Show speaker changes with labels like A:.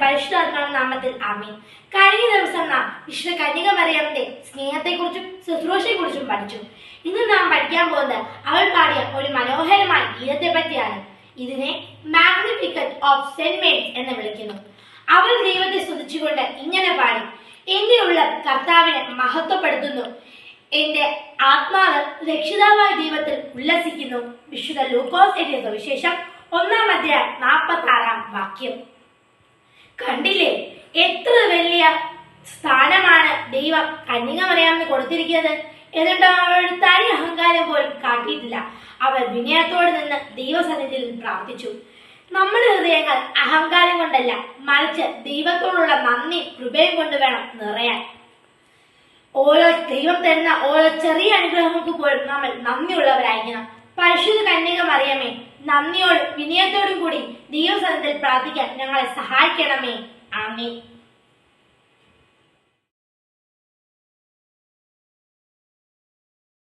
A: പരിശുദ്ധാത്മാവിന്റെ നാമത്തിൽ ആമേൻ. കഴിഞ്ഞ ദിവസം നാം വിശുദ്ധ കന്യക മറിയമിന്റെ സ്നേഹത്തെക്കുറിച്ചും ശുശ്രൂഷയെക്കുറിച്ചും പഠിച്ചു. ഇന്ന് നാം പഠിക്കാൻ പോകുന്നത് അവൾ പാടിയ ഒരു മനോഹരമായ ഗീതത്തെ പറ്റിയാണ്. ഇതിനെ മാഗ്നിഫിക്കറ്റ് ഓഫ് സെന്റ് മേരീസ് എന്ന് വിളിക്കുന്നു. അവൾ ദൈവത്തെ സ്തുതിച്ചുകൊണ്ട് ഇങ്ങനെ പാടി: എന്റെ ഉള്ളം കർത്താവിനെ മഹത്വപ്പെടുത്തുന്നു, എന്റെ ആത്മാവ് രക്ഷിതാവായ ദൈവത്തിൽ ഉല്ലസിക്കുന്നു. വിശുദ്ധ ലൂക്കോസ് എഴുതിയ സുവിശേഷം 1:46 കണ്ടില്ലേ, എത്ര വലിയ സ്ഥാനമാണ് ദൈവം കന്യക മറിയാമിന് കൊടുത്തിരിക്കുന്നത്. എന്നിട്ട് അവളുടെ തനി അഹങ്കാരം പോലും കാട്ടിയിട്ടില്ല. അവൾ വിനയത്തോടെ നിന്ന് ദൈവസന്നിധിയിൽ പ്രാർത്ഥിച്ചു. നമ്മുടെ ഹൃദയങ്ങൾ അഹങ്കാരം കൊണ്ടല്ല, മറിച്ച് ദൈവത്തോടുള്ള നന്ദി കൃപയും കൊണ്ട് വേണം നിറയാൻ. ഓരോ ദൈവം തരുന്ന ഓരോ ചെറിയ അനുഗ്രഹങ്ങൾക്ക് പോലും നമ്മൾ നന്ദിയുള്ളവരായിരിക്കണം. പരിശുദ്ധ കന്യക മറിയമേ, നന്ദിയോടും വിനയത്തോടും കൂടി ദൈവസന്നിധിയിൽ പ്രാർത്ഥിക്കാൻ ഞങ്ങളെ സഹായിക്കണമേ. ആമേൻ.